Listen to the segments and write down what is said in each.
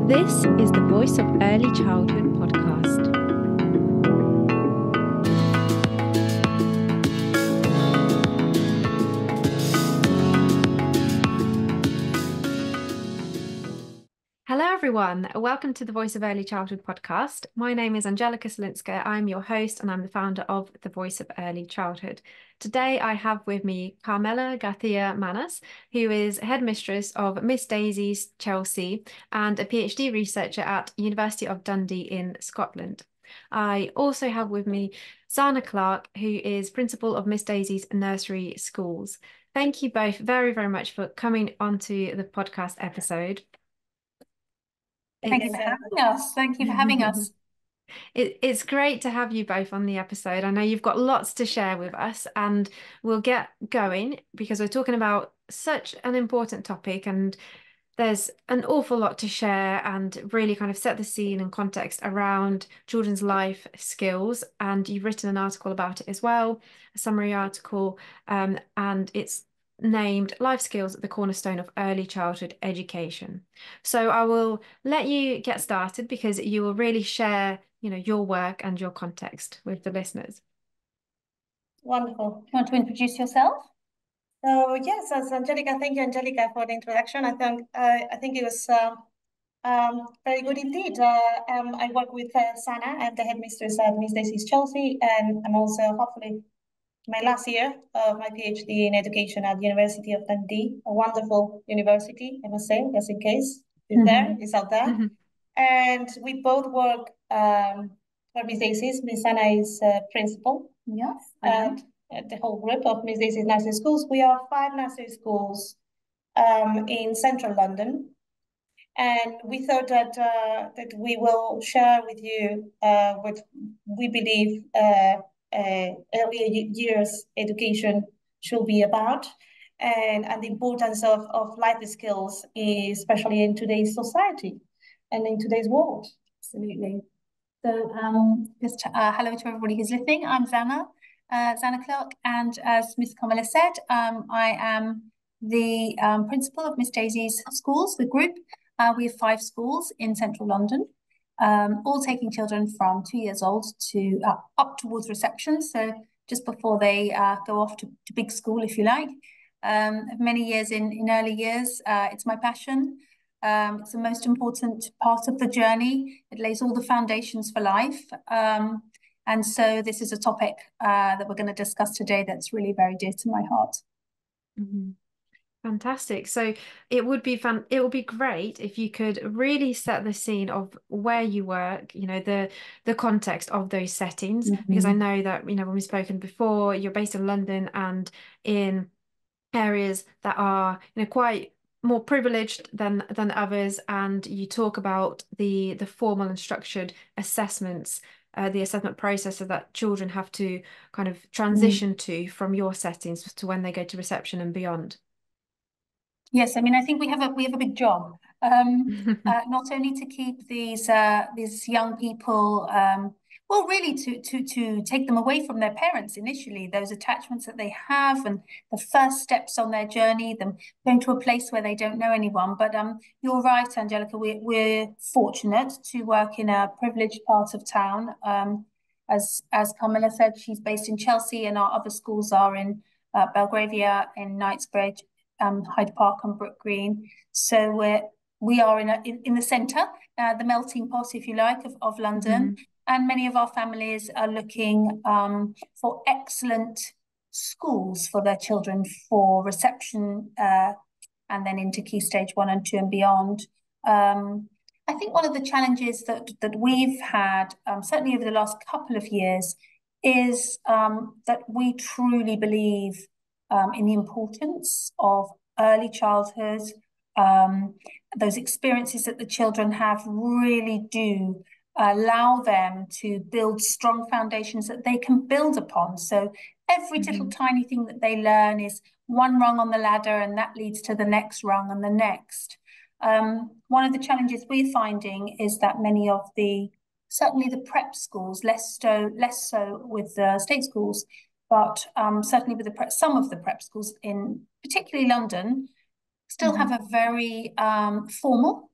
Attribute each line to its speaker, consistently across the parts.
Speaker 1: This is the Voice of Early Childhood podcast. Hello, everyone. Welcome to the Voice of Early Childhood podcast. My name is Angelica Solinska. I'm your host and I'm the founder of the Voice of Early Childhood. Today, I have with me Carmela Garcia Manas, who is headmistress of Miss Daisy's Chelsea and a PhD researcher at University of Dundee in Scotland. I also have with me Zanna Clarke, who is principal of Miss Daisy's Nursery schools. Thank you both very, very much for coming onto the podcast episode.
Speaker 2: Thank you for having us. Thank you for having us.
Speaker 1: It's great to have you both on the episode. I know you've got lots to share with us, and we'll get going because we're talking about such an important topic, and there's an awful lot to share and really kind of set the scene and context around children's life skills. And you've written an article about it as well, a summary article, and it's named Life Skills, the Cornerstone of Early Childhood Education. So I will let you get started because you will really share, your work and your context with the listeners.
Speaker 2: Wonderful. You want to introduce yourself?
Speaker 3: So yes, as Angelica, thank you, Angelica, for the introduction. I think it was very good indeed. I work with Zanna. I'm the headmistress at Miss Daisy's Chelsea, and I'm also hopefully my last year of my PhD in education at the University of Dundee, a wonderful university, I must say, just in case it's out there. And we both work for Miss Daisy's. Miss Zanna is principal.
Speaker 2: Yes.
Speaker 3: And the whole group of Miss Daisy's nursery schools. We are 5 nursery schools in central London. And we thought that we will share with you what we believe early years education should be about, and the importance of life skills, especially in today's society and in today's world.
Speaker 2: Absolutely. So just hello to everybody who's listening. I'm Zanna Clarke, and as Miss Carmela said, I am the principal of Miss Daisy's schools, the group. We have 5 schools in central London, all taking children from 2 years old to up towards reception, so just before they go off to big school, if you like. Many years in early years. It's my passion. It's the most important part of the journey. It lays all the foundations for life. And so this is a topic that we're going to discuss today that's really very dear to my heart.
Speaker 1: Mm-hmm. Fantastic. So it would be fun. It would be great if you could really set the scene of where you work, the context of those settings, because I know that, when we've spoken before, you're based in London and in areas that are, quite more privileged than others, and you talk about the formal and structured assessments, the assessment process that children have to kind of transition to from your settings to when they go to reception and beyond.
Speaker 2: Yes, I mean, I think we have a big job, not only to keep these young people, well, really to take them away from their parents initially, those attachments that they have, and the first steps on their journey, them going to a place where they don't know anyone. But you're right, Angelica. We're fortunate to work in a privileged part of town. As Carmela said, she's based in Chelsea, and our other schools are in Belgravia, in Knightsbridge, Hyde Park and Brook Green. So we are in the centre, the melting pot, if you like, of London. And many of our families are looking for excellent schools for their children for reception and then into Key Stage 1 and 2 and beyond. I think one of the challenges that we've had, certainly over the last couple of years, is that we truly believe in the importance of early childhood. Those experiences that the children have really do allow them to build strong foundations that they can build upon. So every little tiny thing that they learn is one rung on the ladder, and that leads to the next rung and the next. One of the challenges we're finding is that many of certainly the prep schools, less so with the state schools, but certainly with some of the prep schools in particularly London, still have a very formal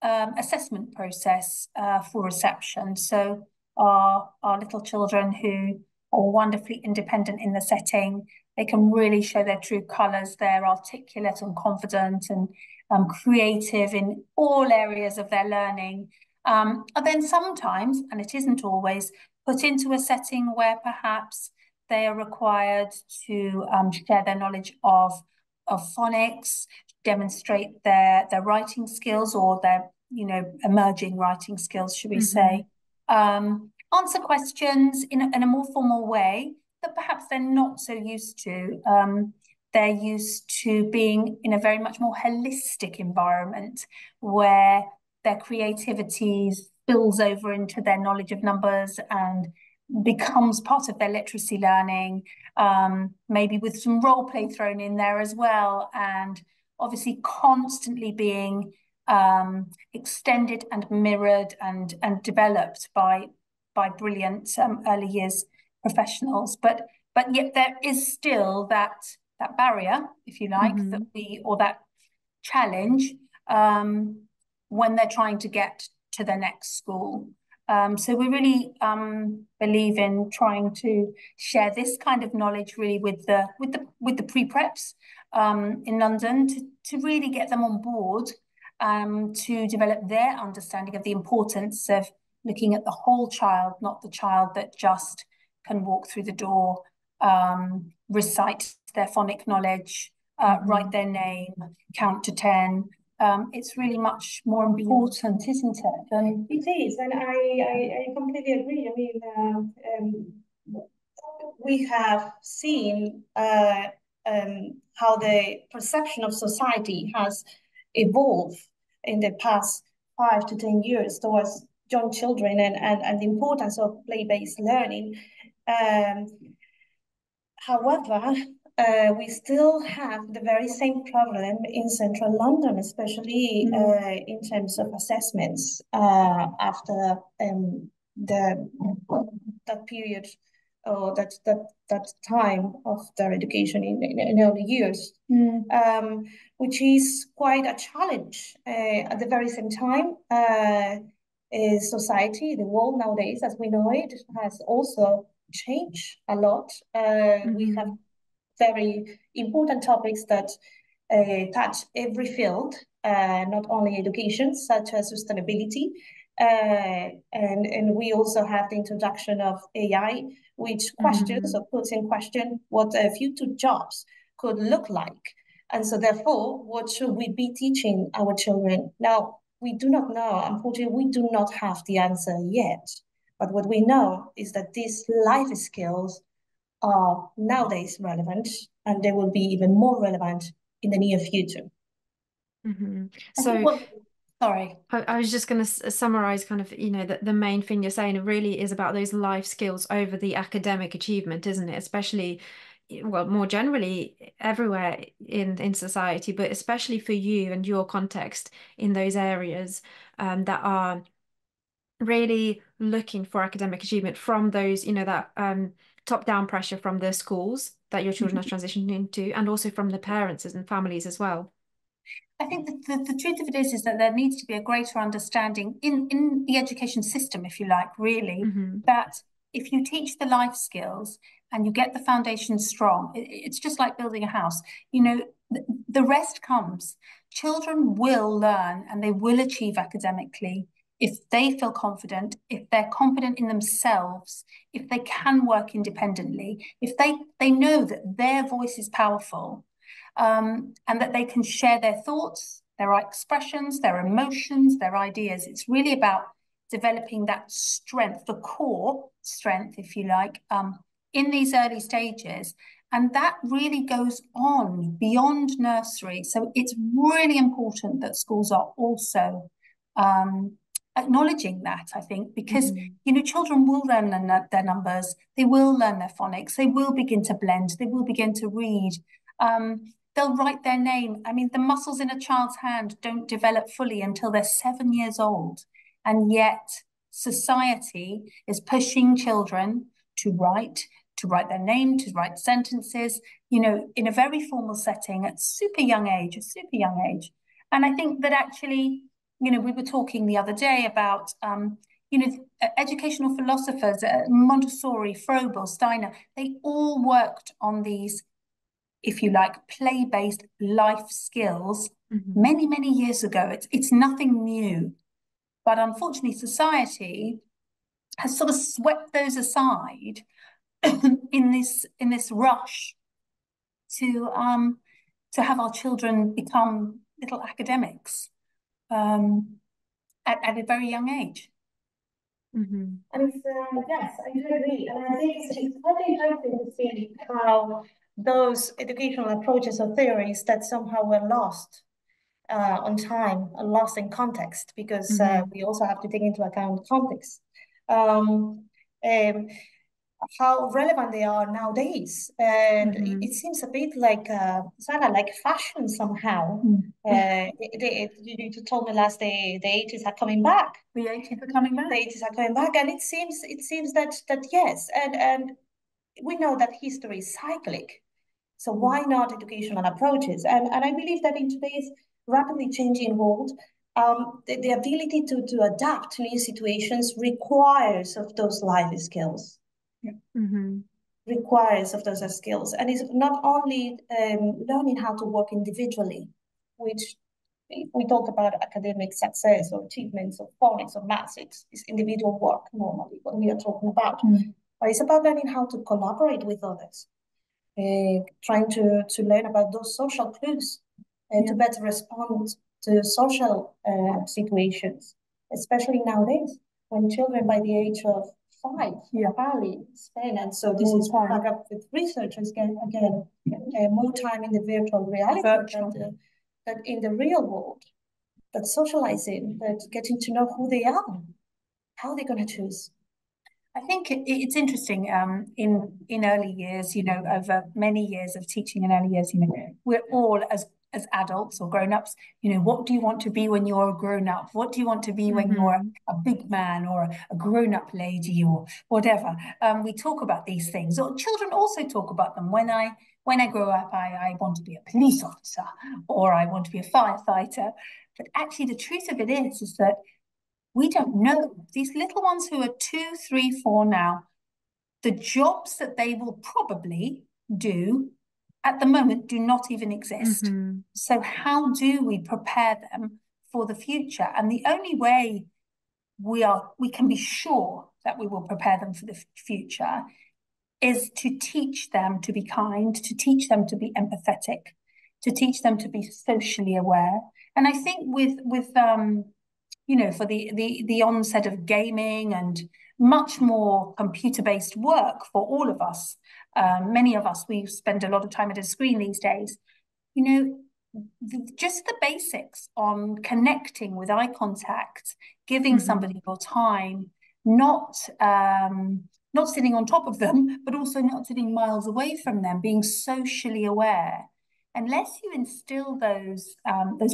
Speaker 2: assessment process for reception. So our little children who are wonderfully independent in the setting, they can really show their true colours. They're articulate and confident and creative in all areas of their learning. And then sometimes, and it isn't always, put into a setting where perhaps they are required to share their knowledge of phonics, demonstrate their writing skills or their emerging writing skills, should we say, answer questions in a more formal way that perhaps they're not so used to. They're used to being in a very much more holistic environment where their creativity spills over into their knowledge of numbers and becomes part of their literacy learning, maybe with some role play thrown in there as well, and obviously constantly being extended and mirrored and developed by brilliant early years professionals. But yet there is still that barrier, if you like, or that challenge when they're trying to get to their next school. So we really believe in trying to share this kind of knowledge really with the pre-preps in London to really get them on board, to develop their understanding of the importance of looking at the whole child, not the child that just can walk through the door, recite their phonic knowledge, write their name, count to 10. It's really much more important, isn't it?
Speaker 3: It is, and I completely agree. I mean, we have seen how the perception of society has evolved in the past 5 to 10 years towards young children and the importance of play-based learning. However, we still have the very same problem in central London, especially in terms of assessments after that period or that time of their education in early years, which is quite a challenge. At the very same time, society, the world nowadays, as we know it, has also changed a lot. We have very important topics that touch every field, not only education, such as sustainability. And we also have the introduction of AI, which questions or puts in question what future jobs could look like. And so therefore, what should we be teaching our children? Now, we do not know. Unfortunately, we do not have the answer yet. But what we know is that these life skills are nowadays relevant, and they will be even more relevant in the near future.
Speaker 1: So
Speaker 2: sorry,
Speaker 1: I was just going to summarize kind of, the main thing you're saying. It really is about those life skills over the academic achievement, isn't it? Especially, well, more generally everywhere in society, but especially for you and your context in those areas that are really looking for academic achievement from those, that top-down pressure from the schools that your children are transitioning into, and also from the parents and families as well.
Speaker 2: I think the truth of it is that there needs to be a greater understanding in the education system, if you like, really, that if you teach the life skills and you get the foundation strong, it's just like building a house. The rest comes. Children will learn and they will achieve academically if they feel confident, if they're confident in themselves, if they can work independently, if they know that their voice is powerful, and that they can share their thoughts, their expressions, their emotions, their ideas. It's really about developing that strength, the core strength, if you like, in these early stages. And that really goes on beyond nursery. So it's really important that schools are also acknowledging that, I think, because children will learn their numbers, they will learn their phonics, they will begin to blend, they will begin to read. They'll write their name. I mean, the muscles in a child's hand don't develop fully until they're 7 years old. And yet society is pushing children to write their name, to write sentences, in a very formal setting at a super young age. And I think that actually you know, we were talking the other day about, you know, educational philosophers, Montessori, Froebel, Steiner, they all worked on these, if you like, play-based life skills many, many years ago. It's nothing new. But unfortunately, society has sort of swept those aside in this rush to have our children become little academics at a very young age.
Speaker 3: And yes, I do agree. And I think it's quite interesting to see how those educational approaches or theories that somehow were lost on time, lost in context, because we also have to take into account context. Um, how relevant they are nowadays. And it seems a bit like, Zanna, like fashion somehow. You told me last day the 80s are coming back.
Speaker 2: The 80s are coming back.
Speaker 3: The 80s are coming back, and it seems that yes, and we know that history is cyclic. So why not educational approaches? And I believe that in today's rapidly changing world, the ability to adapt to new situations requires of those life skills. Requires of those skills, and it's not only learning how to work individually, which we talk about academic success or achievements of phonics or maths. It's individual work normally what we are talking about, but it's about learning how to collaborate with others, trying to learn about those social clues to better respond to social situations, especially nowadays when children by the age of 5 barely spend, and so this is back up with researchers again more time in the virtual reality than in the real world, that socializing, that getting to know who they are, how they're going to choose.
Speaker 2: I think it's interesting in early years, you know, over many years of teaching in early years, you know, we're all as adults or grown-ups, you know, what do you want to be when you're a grown-up? What do you want to be when you're a big man or a grown-up lady or whatever? We talk about these things, or children also talk about them. When I grow up, I want to be a police officer, or I want to be a firefighter. But actually, the truth of it is that we don't know. These little ones who are 2, 3, 4 now, the jobs that they will probably do at the moment do not even exist. So how do we prepare them for the future? And the only way we can be sure that we will prepare them for the future is to teach them to be kind, to teach them to be empathetic, to teach them to be socially aware. And I think with you know, for the onset of gaming and much more computer-based work for all of us, many of us, we spend a lot of time at a screen these days, you know, just the basics on connecting with eye contact, giving somebody your time, not sitting on top of them, but also not sitting miles away from them, being socially aware. Unless you instill those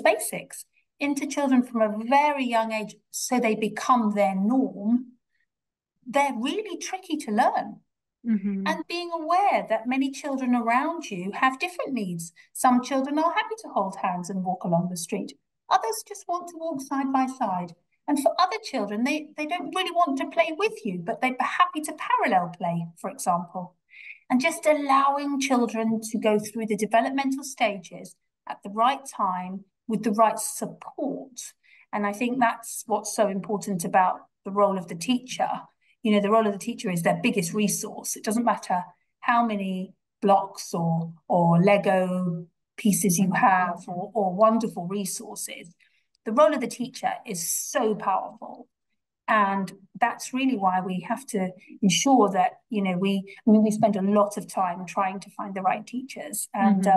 Speaker 2: basics into children from a very young age so they become their norm, they're really tricky to learn. And being aware that many children around you have different needs. Some children are happy to hold hands and walk along the street. Others just want to walk side by side. And for other children, they don't really want to play with you, but they're happy to parallel play, for example. And just allowing children to go through the developmental stages at the right time with the right support. And I think that's what's so important about the role of the teacher. You know, the role of the teacher is their biggest resource. It doesn't matter how many blocks or Lego pieces you have or wonderful resources. The role of the teacher is so powerful. And that's really why we have to ensure that, you know, we spend a lot of time trying to find the right teachers, and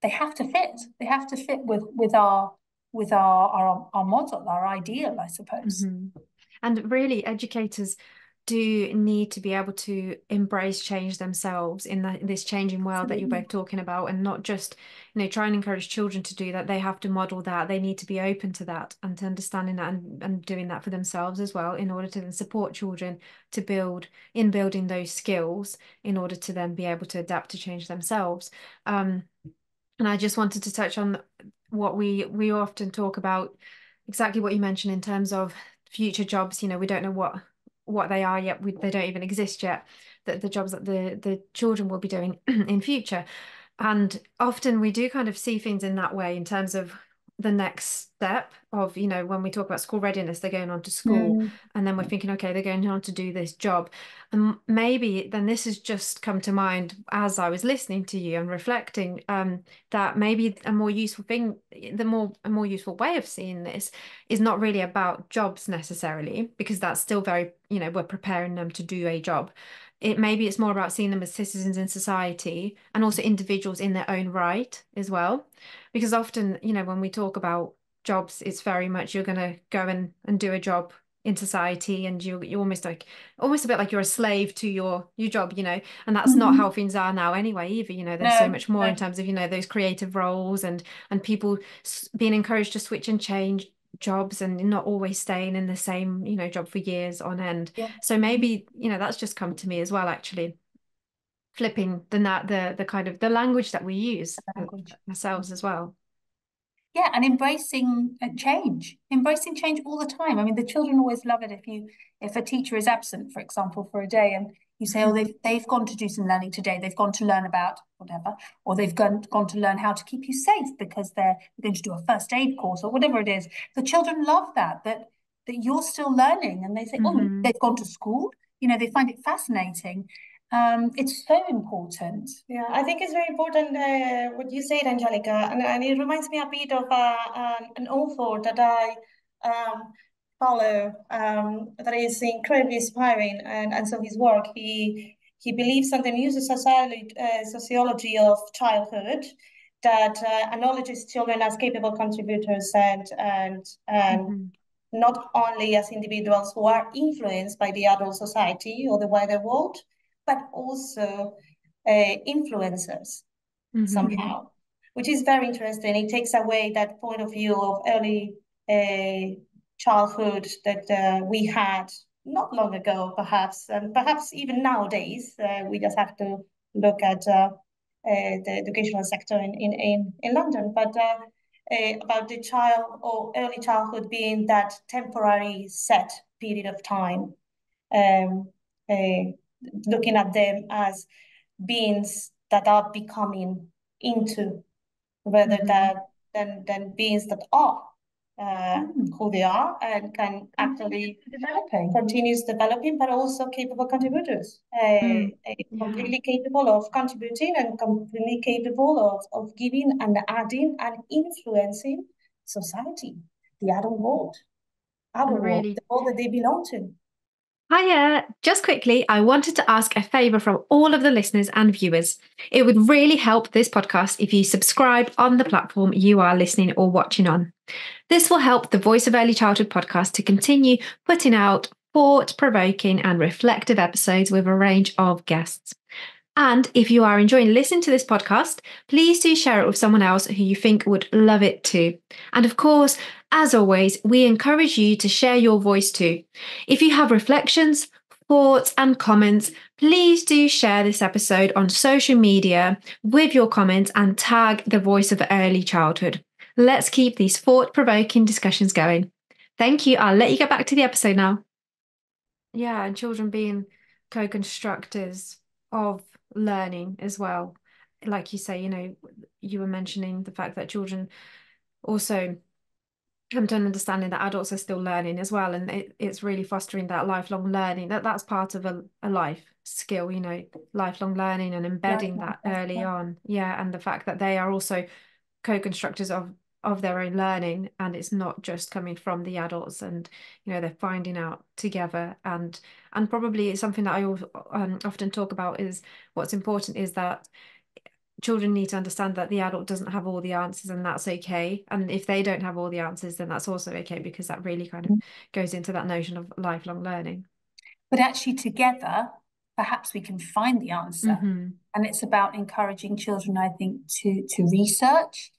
Speaker 2: they have to fit. They have to fit with our model, our ideal, I suppose.
Speaker 1: And really, educators do need to be able to embrace change themselves in this changing world that you're both talking about, and not just, you know, try and encourage children to do that. They have to model that. They need to be open to that and to understanding that and doing that for themselves as well, in order to then support children to building those skills in order to then be able to adapt to change themselves. And I just wanted to touch on what we often talk about, exactly what you mentioned in terms of future jobs. You know, we don't know what they are yet. They don't even exist yet. That the jobs that the children will be doing in future. And often we do kind of see things in that way in terms of the next step of, you know, when we talk about school readiness, they're going on to school,
Speaker 2: Mm.
Speaker 1: and then we're thinking, okay, they're going on to do this job. And maybe then this has just come to mind as I was listening to you and reflecting, that maybe a more useful thing, a more useful way of seeing this is not really about jobs necessarily, because that's still very, you know, we're preparing them to do a job. Maybe it's more about seeing them as citizens in society and also individuals in their own right as well. Because often, you know, when we talk about jobs, it's very much you're going to go and do a job in society, and you're almost a bit like you're a slave to your job, you know, and that's not how
Speaker 2: Mhm.
Speaker 1: things are now anyway either. You know, there's so
Speaker 2: No,
Speaker 1: much more in
Speaker 2: no.
Speaker 1: terms of, you know, those creative roles and people being encouraged to switch and change jobs and not always staying in the same, you know, job for years on end.
Speaker 2: Yeah.
Speaker 1: So
Speaker 2: Mhm.
Speaker 1: maybe, you know, that's just come to me as well, actually, flipping the kind of the language that we use
Speaker 2: Language.
Speaker 1: ourselves as well.
Speaker 2: Yeah, and embracing change all the time. I mean, the children always love it if a teacher is absent, for example, for a day, and you say, oh, they've gone to do some learning today. They've gone to learn about whatever, or they've gone to learn how to keep you safe because they're going to do a first aid course or whatever it is. The children love that you're still learning, and they say, oh,
Speaker 1: Hmm.
Speaker 2: they've gone to school. You know, they find it fascinating. It's so important.
Speaker 3: Yeah, I think it's very important what you said, Angelica, and it reminds me a bit of an author that I follow that is incredibly inspiring, and so his work he believes in the new sociology of childhood that acknowledges children as capable contributors and
Speaker 1: Hmm.
Speaker 3: not only as individuals who are influenced by the adult society or the wider world, but also influencers
Speaker 1: Hmm.
Speaker 3: somehow, which is very interesting. It takes away that point of view of early childhood that we had not long ago, perhaps, and perhaps even nowadays. We just have to look at the educational sector in London, but about the child or early childhood being that temporary set period of time, um, uh, looking at them as beings that are becoming into rather
Speaker 1: Hmm.
Speaker 3: than beings that are
Speaker 2: Mm.
Speaker 3: who they are and can actually
Speaker 2: Developing.
Speaker 3: continues developing, but also capable contributors,
Speaker 1: Mm. Yeah.
Speaker 3: completely capable of contributing and completely capable of giving and adding and influencing society, the adult world, our
Speaker 1: And
Speaker 3: world, the
Speaker 1: really,
Speaker 3: world that they belong to.
Speaker 1: hiya, just quickly, I wanted to ask a favor from all of the listeners and viewers. It would really help this podcast if you subscribe on the platform you are listening or watching on. This will help the Voice of Early Childhood podcast to continue putting out thought-provoking and reflective episodes with a range of guests. And if you are enjoying listening to this podcast, please do share it with someone else who you think would love it too. And of course, as always, we encourage you to share your voice too. If you have reflections, thoughts, and comments, please do share this episode on social media with your comments and tag the Voice of Early Childhood. Let's keep these thought-provoking discussions going. Thank you. I'll let you get back to the episode now. Yeah, and children being co-constructors of learning as well. Like you say, you know, you were mentioning the fact that children also come to an understanding that adults are still learning as well. And it's really fostering that lifelong learning. That's part of a life skill, you know, lifelong learning and embedding
Speaker 2: Lifelong
Speaker 1: that early
Speaker 2: learning.
Speaker 1: on. Yeah. And the fact that they are also co-constructors of their own learning, and it's not just coming from the adults, and you know they're finding out together. And probably it's something that I often talk about is what's important is that children need to understand that the adult doesn't have all the answers, and that's okay. And if they don't have all the answers, then that's also okay, because that really kind of goes into that notion of lifelong learning.
Speaker 2: But actually, together, perhaps we can find the answer.
Speaker 1: Mm-hmm.
Speaker 2: And it's about encouraging children, I think, to research,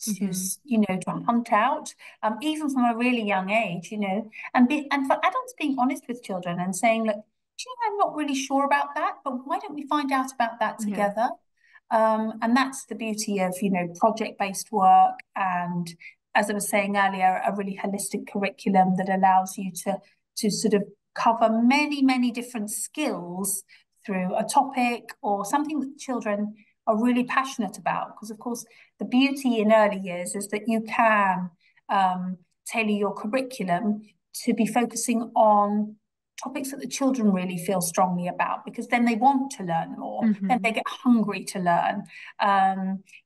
Speaker 1: Mm-hmm.
Speaker 2: to hunt out, even from a really young age, and for adults being honest with children and saying, look, do you know, I'm not really sure about that, but why don't we find out about that
Speaker 1: Yeah.
Speaker 2: together? And that's the beauty of, project-based work and as I was saying earlier, a really holistic curriculum that allows you to sort of cover many different skills through a topic or something that children are really passionate about. Because of course, the beauty in early years is that you can tailor your curriculum to be focusing on topics that the children really feel strongly about, because then they want to learn more, then they get hungry to learn.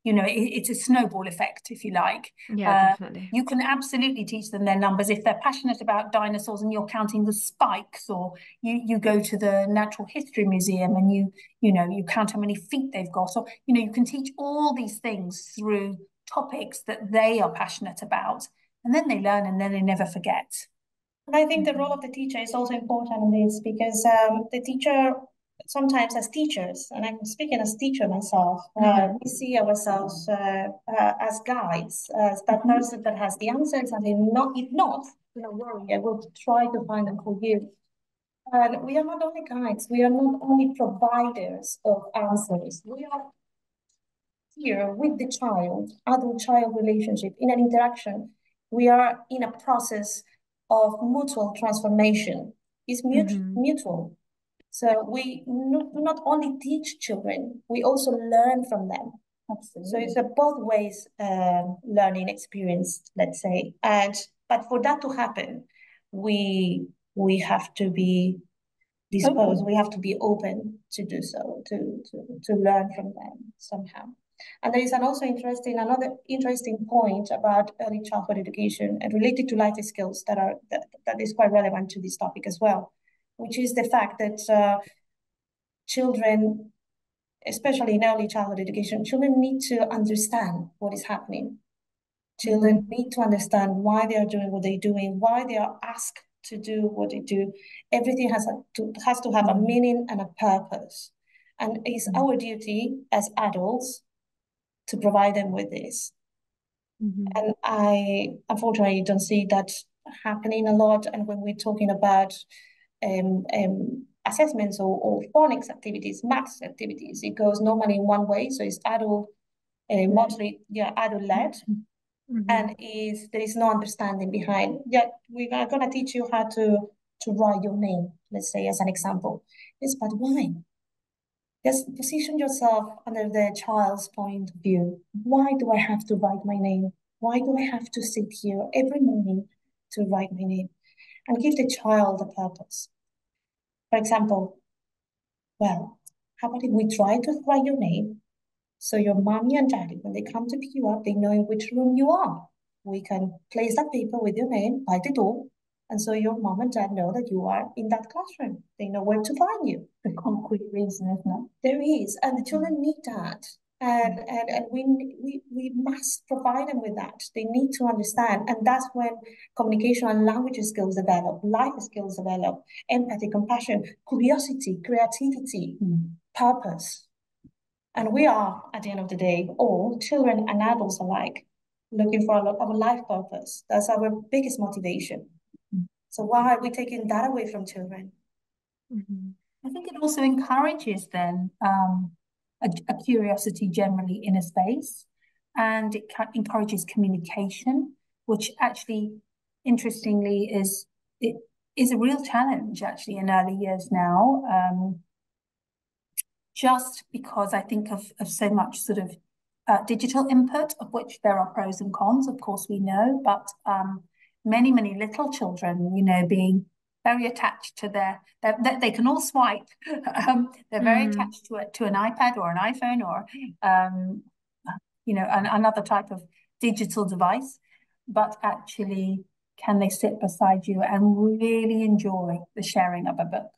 Speaker 2: It's a snowball effect, if you like.
Speaker 1: Yeah, definitely.
Speaker 2: You can absolutely teach them their numbers if they're passionate about dinosaurs and you're counting the spikes, or you go to the Natural History Museum and you count how many feet they've got, or you can teach all these things through topics that they are passionate about, and then they learn and then they never forget.
Speaker 3: And I think the role of the teacher is also important in this, because the teacher, sometimes as teachers, and I'm speaking as teacher myself, we see ourselves as guides, as that person that has the answers, and if not, don't worry, I will try to find them for you. And we are not only guides, we are not only providers of answers, we are here with the child, adult-child relationship, in an interaction. We are in a process of mutual transformation. It's mutual. So we not only teach children, we also learn from them. Absolutely. So it's a both ways learning experience, let's say. But for that to happen, we have to be disposed. We have to be open to do so, to learn from them somehow. And there is another interesting point about early childhood education and related to life skills that is quite relevant to this topic as well, which is the fact that children, especially in early childhood education, children need to understand what is happening. Children need to understand why they are doing what they're doing, why they are asked to do what they do. Everything has to have a meaning and a purpose. And it's our duty as adults to provide them with this. And I unfortunately don't see that happening a lot. And when we're talking about assessments or phonics activities, maths activities, it goes normally in one way. So it's mostly adult-led. And there is no understanding behind. Yeah, we are going to teach you how to write your name, let's say, as an example. Yes, but why? Just position yourself under the child's point of view. Why do I have to write my name? Why do I have to sit here every morning to write my name? And give the child a purpose. For example, well, how about if we try to write your name, so your mommy and daddy, when they come to pick you up, they know in which room you are. We can place that paper with your name by the door, and so your mom and dad know that you are in that classroom. They know where to find you.
Speaker 2: The concrete reason, isn't it?
Speaker 3: There is, and the children need that. And we must provide them with that. They need to understand. And that's when communication and language skills develop, life skills develop, empathy, compassion, curiosity, creativity, purpose. And we are, at the end of the day, all children and adults alike, looking for a life purpose. That's our biggest motivation. So why are we taking that away from children?
Speaker 2: I think it also encourages then a curiosity generally in a space, and it encourages communication, which actually, interestingly, is a real challenge actually in early years now. Just because I think of so much sort of digital input, of which there are pros and cons, of course we know, but many little children, being very attached to they can all swipe. They're very attached to an iPad or an iPhone or another type of digital device, but actually, can they sit beside you and really enjoy the sharing of a book?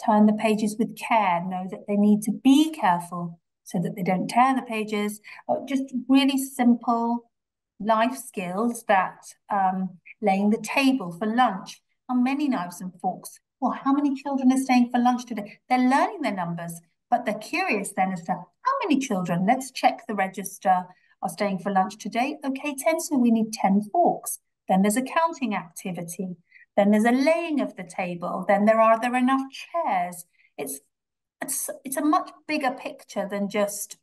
Speaker 2: Turn the pages with care, know that they need to be careful so that they don't tear the pages, or just really simple life skills that laying the table for lunch. How many knives and forks? Well, how many children are staying for lunch today? They're learning their numbers, but they're curious then as to how many children, let's check the register, are staying for lunch today. Okay, 10, so we need 10 forks. Then there's a counting activity. Then there's a laying of the table. Then are there enough chairs? It's a much bigger picture than just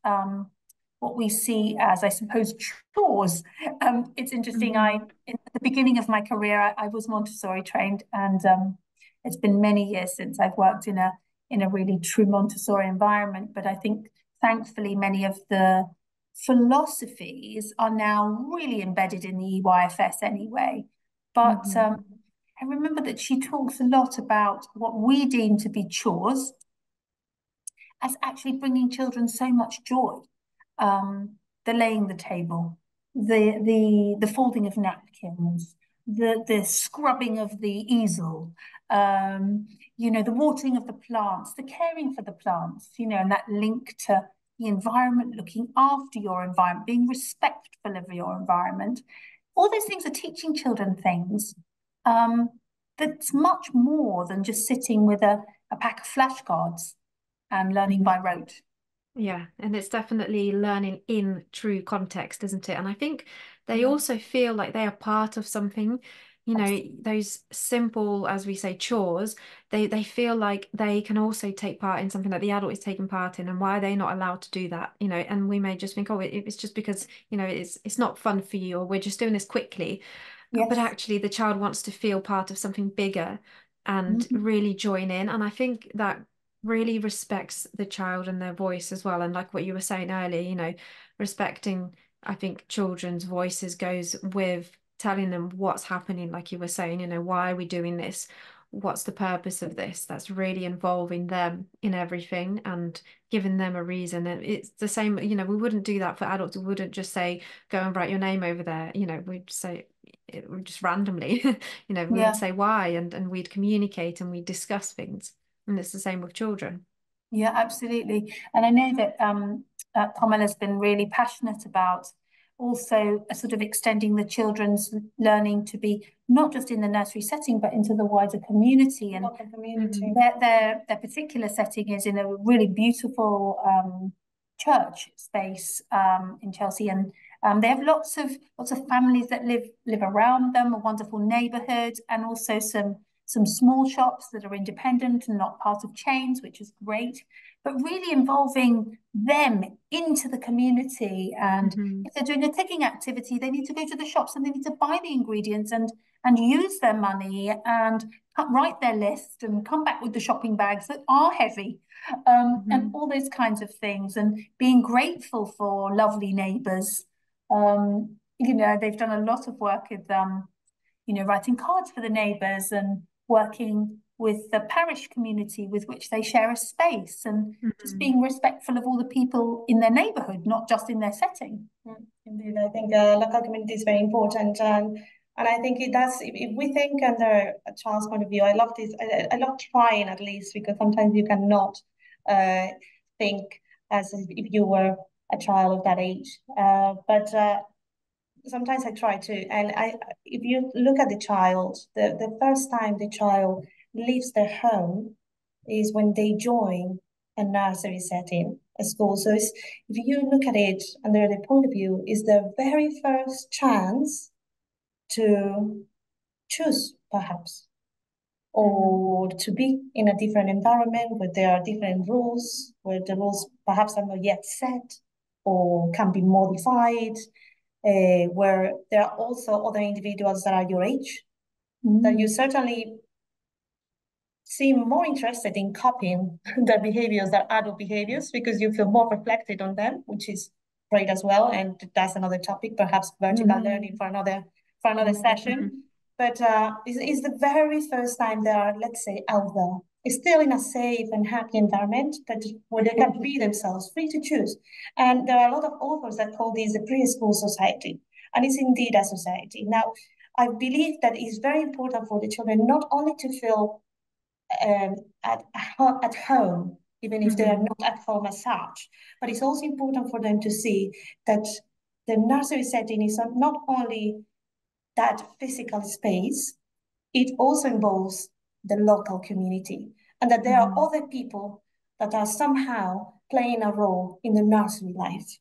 Speaker 2: what we see as, I suppose, chores. It's interesting.
Speaker 1: Mhm.
Speaker 2: In the beginning of my career, I was Montessori trained, and it's been many years since I've worked in a really true Montessori environment. But I think, thankfully, many of the philosophies are now really embedded in the EYFS anyway. But
Speaker 1: Mhm.
Speaker 2: I remember that she talks a lot about what we deem to be chores as actually bringing children so much joy. The laying the table, the folding of napkins, the scrubbing of the easel, the watering of the plants, the caring for the plants, and that link to the environment, looking after your environment, being respectful of your environment. All those things are teaching children things that's much more than just sitting with a pack of flashcards and learning by
Speaker 1: Mhm.
Speaker 2: rote.
Speaker 1: Yeah, and it's definitely learning in true context, isn't it? And I think they
Speaker 2: Yeah,
Speaker 1: also feel like they are part of something,
Speaker 2: absolutely.
Speaker 1: those simple, as we say, chores, they feel like they can also take part in something that the adult is taking part in, and why are they not allowed to do that? And we may just think, oh, it's just because, it's not fun for you, or we're just doing this quickly. But
Speaker 2: Yes.
Speaker 1: actually the child wants to feel part of something bigger and
Speaker 2: Mhm.
Speaker 1: really join in. And I think that really respects the child and their voice as well. And like what you were saying earlier, respecting, I think, children's voices goes with telling them what's happening, like you were saying, why are we doing this? What's the purpose of this? That's really involving them in everything and giving them a reason. And it's the same, we wouldn't do that for adults. We wouldn't just say, go and write your name over there. We'd say it just randomly, we would
Speaker 2: Yeah.
Speaker 1: say why, and we'd communicate and we'd discuss things. And it's the same with children.
Speaker 2: Yeah, absolutely. And I know that Carmela's been really passionate about also sort of extending the children's learning to be not just in the nursery setting, but into the wider community. And
Speaker 3: Local community.
Speaker 1: Hmm.
Speaker 2: their particular setting is in a really beautiful church space in Chelsea, and they have lots of families that live around them, a wonderful neighbourhood, and also some small shops that are independent and not part of chains, which is great, but really involving them into the community. And
Speaker 1: Hmm.
Speaker 2: if they're doing a cooking activity, they need to go to the shops and they need to buy the ingredients and use their money and write their list and come back with the shopping bags that are heavy, and
Speaker 1: Hmm.
Speaker 2: all those kinds of things, and being grateful for lovely neighbours. They've done a lot of work with writing cards for the neighbours and working with the parish community with which they share a space, and just
Speaker 1: Hmm.
Speaker 2: being respectful of all the people in their neighbourhood, not just in their setting.
Speaker 3: Indeed, I think local community is very important, and I think it does. If we think under a child's point of view, I love this. I love trying at least, because sometimes you cannot uh, think as if you were a child of that age. But sometimes I try to, and if you look at the child, the first time the child leaves their home is when they join a nursery setting, a school. So if you look at it under the point of view, is the very first chance to choose, perhaps,
Speaker 1: Hmm.
Speaker 3: or to be in a different environment where there are different rules, where the rules perhaps are not yet set or can be modified, where there are also other individuals that are your age, that you
Speaker 2: Mm.
Speaker 3: certainly seem more interested in copying their behaviors than adult behaviors, because you feel more reflected on them, which is great as well. And that's another topic, perhaps vertical learning for another
Speaker 1: Hmm.
Speaker 3: session. But it's the very first time they are, let's say, out there. It's still in a safe and happy environment, but where they can be themselves, free to choose. And there are a lot of authors that call this a preschool society, and it's indeed a society. Now, I believe that it's very important for the children not only to feel um, at, at home, even if they are
Speaker 1: Hmm.
Speaker 3: not at home as such. But it's also important for them to see that the nursery setting is not only that physical space, it also involves the local community, and that there are
Speaker 1: Hmm.
Speaker 3: other people that are somehow playing a role in the nursery life.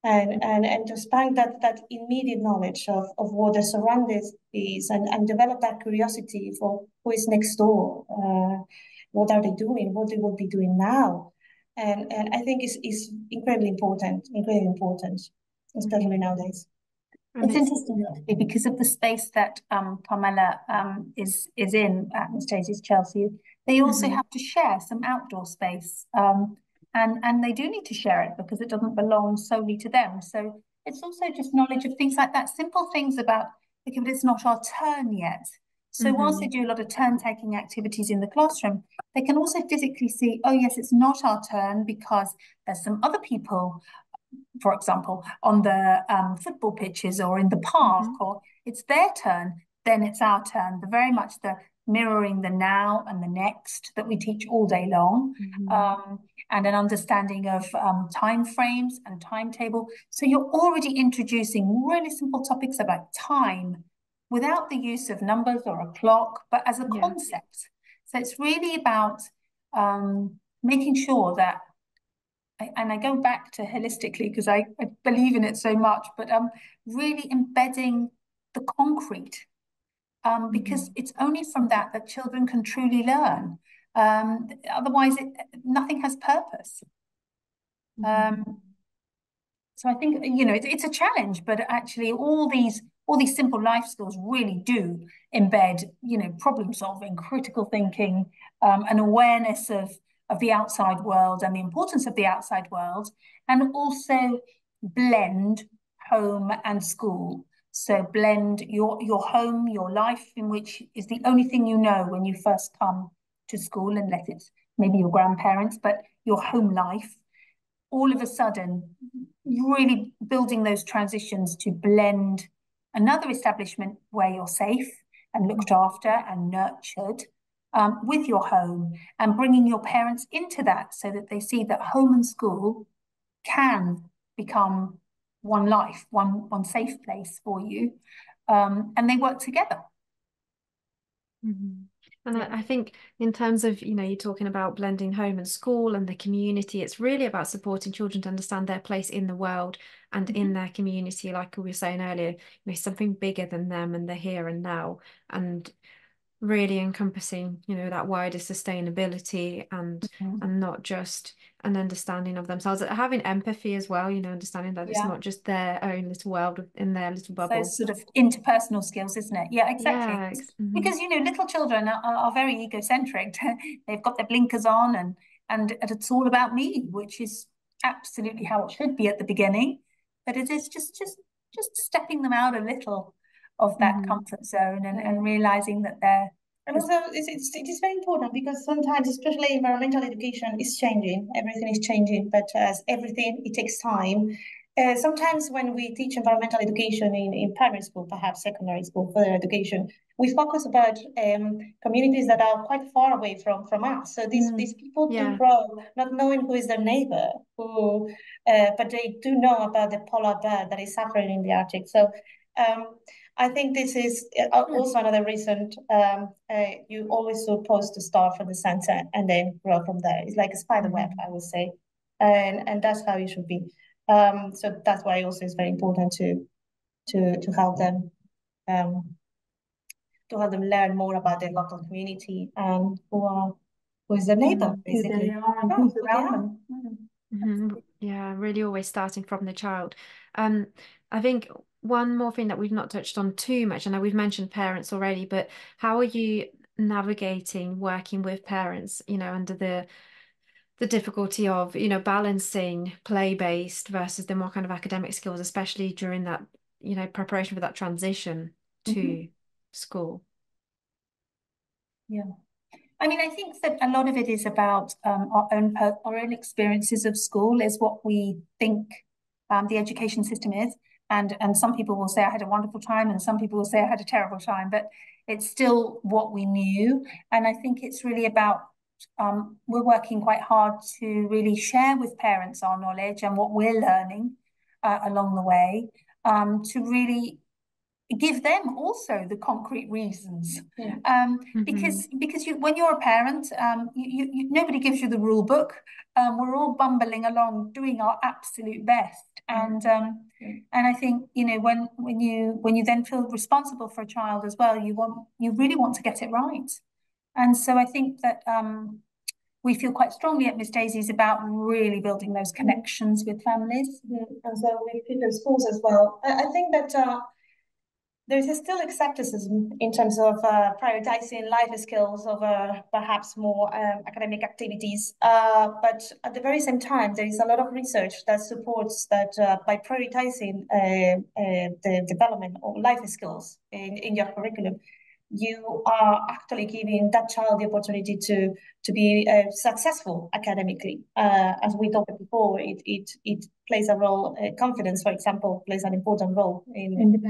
Speaker 3: And to expand that immediate knowledge of what the surroundings is, and develop that curiosity for who is next door, what are they doing, what they will be doing now, and I think is incredibly important, especially nowadays.
Speaker 1: And
Speaker 2: It's interesting actually, because of the space that Carmela is in at Miss Daisy's Chelsea. They also have to share some outdoor space, and they do need to share it because it doesn't belong solely to them. So it's also just knowledge of things like that, simple things about, okay, but it's not our turn yet. So whilst they do a lot of turn-taking activities in the classroom, they can also physically see, oh yes, it's not our turn because there's some other people, for example, on the football pitches or in the park, or it's their turn, then it's our turn. But very much the mirroring the now and the next that we teach all day long, and an understanding of time frames and timetable. So you're already introducing really simple topics about time without the use of numbers or a clock, but as a concept. So it's really about making sure that, and I go back to holistically because I believe in it so much, but really embedding the concrete, because it's only from that that children can truly learn. Otherwise, nothing has purpose. So I think, you know, it's a challenge, but actually all these simple life skills really do embed, you know, problem solving, critical thinking, an awareness of the outside world and the importance of the outside world, and also blend home and school. So blend your home, your life, in which is the only thing you know when you first come to school, unless it's maybe your grandparents, but your home life, all of a sudden really building those transitions to blend another establishment where you're safe and looked after and nurtured, with your home, and bringing your parents into that so that they see that home and school can become one life, one safe place for you, and they work together.
Speaker 1: And I think in terms of, you know, you're talking about blending home and school and the community, it's really about supporting children to understand their place in the world and in their community. Like we were saying earlier, you know, something bigger than them and the here and now, and really encompassing, you know, that wider sustainability and not just an understanding of themselves, having empathy as well, you know, understanding that it's not just their own little world in their little bubble.
Speaker 2: Those sort of interpersonal skills, isn't it? Yeah, exactly.
Speaker 1: Yeah,
Speaker 2: because, you know, little children are very egocentric. They've got their blinkers on, and it's all about me, which is absolutely how it should be at the beginning. But it is just stepping them out a little of that comfort zone, and realizing that they're.
Speaker 3: And also, it is very important because sometimes, especially environmental education, is changing. Everything is changing, but as everything, it takes time. Sometimes when we teach environmental education in primary school, perhaps secondary school, further education, we focus about communities that are quite far away from us. So these people do grow not knowing who is their neighbor, but they do know about the polar bear that is suffering in the Arctic. So I think this is also another reason you always supposed to start from the center and then grow from there. It's like a spider web, I would say, and that's how it should be. So that's why also it's very important to help them learn more about their local community and who is their neighbor, basically,
Speaker 2: who they are and who's around them.
Speaker 1: Yeah, really always starting from the child. I think one more thing that we've not touched on too much, I know we've mentioned parents already, but how are you navigating working with parents, you know, under the difficulty of, you know, balancing play-based versus the more kind of academic skills, especially during that, you know, preparation for that transition to school?
Speaker 2: Yeah. I mean, I think that a lot of it is about our own experiences of school, is what we think the education system is. And some people will say I had a wonderful time, and some people will say I had a terrible time, but it's still what we knew. And I think it's really about, we're working quite hard to really share with parents our knowledge and what we're learning along the way, to really give them also the concrete reasons, because when you're a parent, nobody gives you the rule book. We're all bumbling along, doing our absolute best, and I think, you know, when you then feel responsible for a child as well, you really want to get it right. And so I think that we feel quite strongly at Miss Daisy's about really building those connections with families.
Speaker 3: And so with future schools as well. I think that there's still skepticism in terms of prioritizing life skills over perhaps more academic activities. But at the very same time, there is a lot of research that supports that by prioritizing the development of life skills in your curriculum, you are actually giving that child the opportunity to be successful academically. As we talked before, it plays a role. Confidence, for example, plays an important role in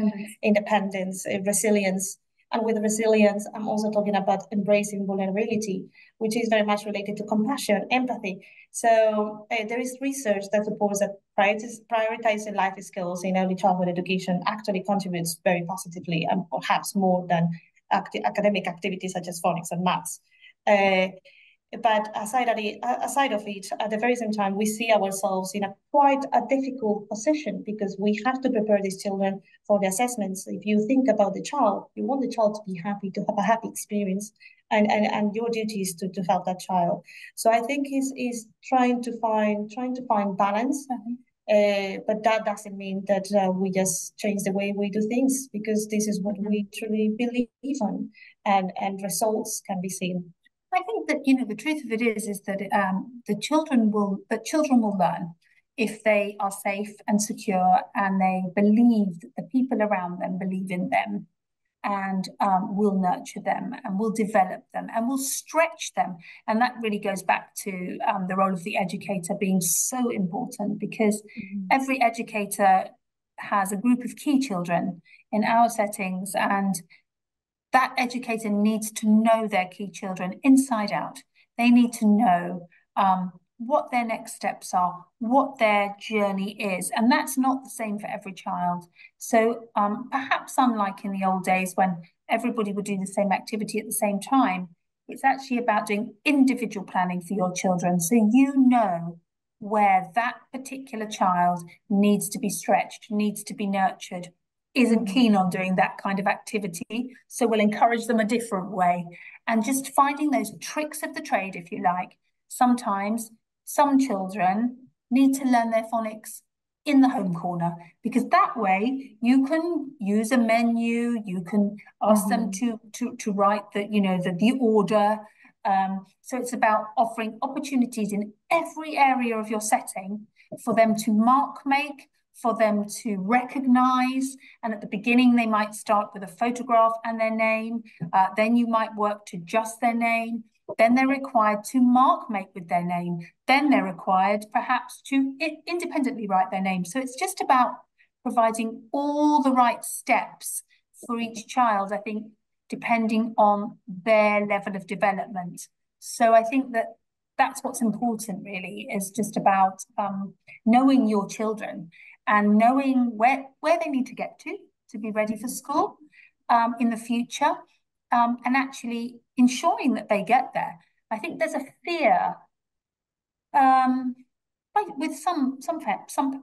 Speaker 3: independence, resilience. And with resilience, I'm also talking about embracing vulnerability, which is very much related to compassion, empathy. So there is research that supports that prioritizing life skills in early childhood education actually contributes very positively, and perhaps more than academic activities such as phonics and maths. But aside of it, at the very same time, we see ourselves in quite a difficult position because we have to prepare these children for the assessments. If you think about the child, you want the child to be happy, to have a happy experience, and your duty is to help that child. So I think is trying to find balance. But that doesn't mean that we just change the way we do things, because this is what we truly believe in, and results can be seen.
Speaker 2: I think that, the truth of it is that children will learn if they are safe and secure, and they believe that the people around them believe in them, and will nurture them, and will develop them, and will stretch them. And that really goes back to the role of the educator being so important, because every educator has a group of key children in our settings, and that educator needs to know their key children inside out. They need to know what their next steps are, what their journey is. And that's not the same for every child. So perhaps unlike in the old days when everybody would do the same activity at the same time, it's actually about doing individual planning for your children. So you know where that particular child needs to be stretched, needs to be nurtured, isn't keen on doing that kind of activity, so we'll encourage them a different way. And just finding those tricks of the trade, if you like. Sometimes some children need to learn their phonics in the home corner, because that way you can use a menu, you can ask them to write the order. So it's about offering opportunities in every area of your setting for them to make, for them to recognize. And at the beginning, they might start with a photograph and their name. Then you might work to just their name. Then they're required to make with their name. Then they're required perhaps to independently write their name. So it's just about providing all the right steps for each child, I think, depending on their level of development. So I think that that's what's important, really, is just about knowing your children and knowing where they need to get to be ready for school in the future, and actually ensuring that they get there. I think there's a fear with some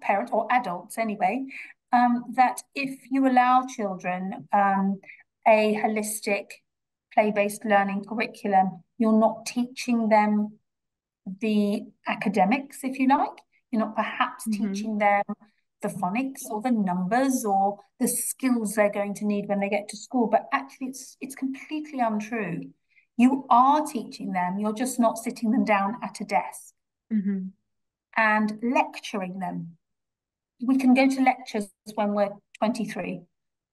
Speaker 2: parents or adults anyway, that if you allow children a holistic play-based learning curriculum, you're not teaching them the academics, if you like. You're not perhaps teaching them the phonics or the numbers or the skills they're going to need when they get to school. But actually, it's completely untrue. You are teaching them, you're just not sitting them down at a desk and lecturing them. We can go to lectures when we're 23.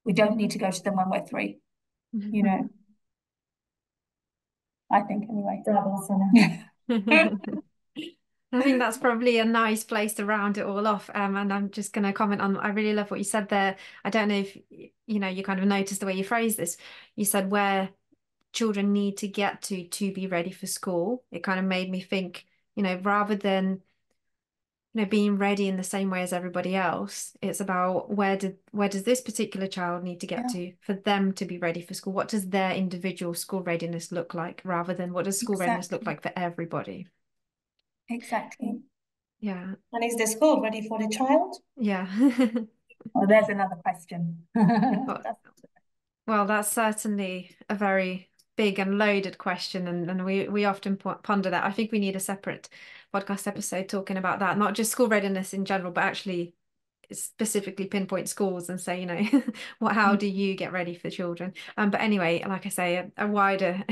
Speaker 2: We don't need to go to them when we're 3, I think, anyway.
Speaker 3: Bravo, Zanna.
Speaker 1: I think that's probably a nice place to round it all off. And I'm just going to comment on, I really love what you said there. I don't know if, you kind of noticed the way you phrased this. You said where children need to get to be ready for school. It kind of made me think, rather than, being ready in the same way as everybody else, it's about where does this particular child need to get to for them to be ready for school? What does their individual school readiness look like, rather than what does school readiness look like for everybody?
Speaker 2: Exactly.
Speaker 1: Yeah.
Speaker 3: And is the school ready for the child?
Speaker 1: Yeah.
Speaker 2: Well, there's another question.
Speaker 1: Well, that's certainly a very big and loaded question, and we often ponder that. I think we need a separate podcast episode talking about that, not just school readiness in general, but actually specifically pinpoint schools and say, how do you get ready for children? But anyway, like I say, a wider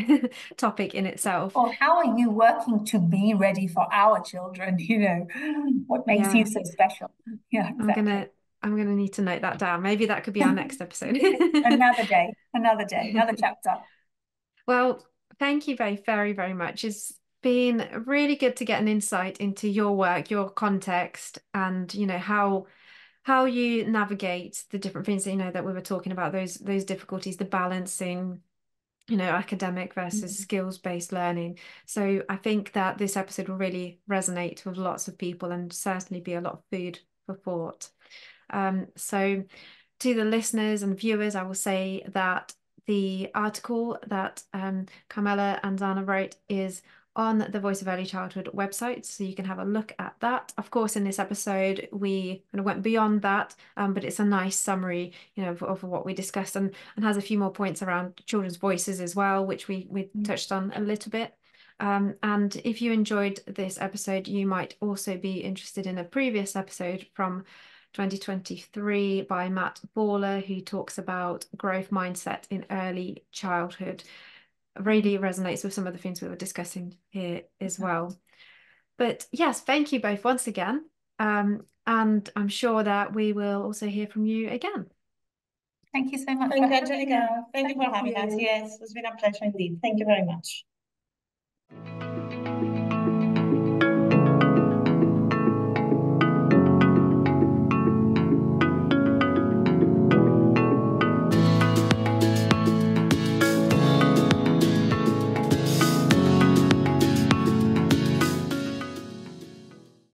Speaker 1: topic in itself.
Speaker 2: Or how are you working to be ready for our children? What makes you so special? Yeah, exactly.
Speaker 1: I'm gonna need to note that down. Maybe that could be our next episode.
Speaker 2: Another day, another chapter.
Speaker 1: Well, thank you both very, very much. It's been really good to get an insight into your work, your context, and how you navigate the different things that we were talking about, those difficulties, the balancing, academic versus skills-based learning. So I think that this episode will really resonate with lots of people and certainly be a lot of food for thought. So to the listeners and viewers, I will say that the article that Carmela and Zanna wrote is on the Voice of Early Childhood website, so you can have a look at that. Of course, in this episode, we kind of went beyond that, but it's a nice summary, of what we discussed, and has a few more points around children's voices as well, which we touched on a little bit. And if you enjoyed this episode, you might also be interested in a previous episode from 2023 by Matt Baller, who talks about growth mindset in early childhood. Really resonates with some of the things we were discussing here as well. But yes, thank you both once again. And I'm sure that we will also hear from you again.
Speaker 2: Thank you so much.
Speaker 3: Thank you, Angelica. Thank you for having us. Yes, it's been a pleasure indeed. Thank you very much.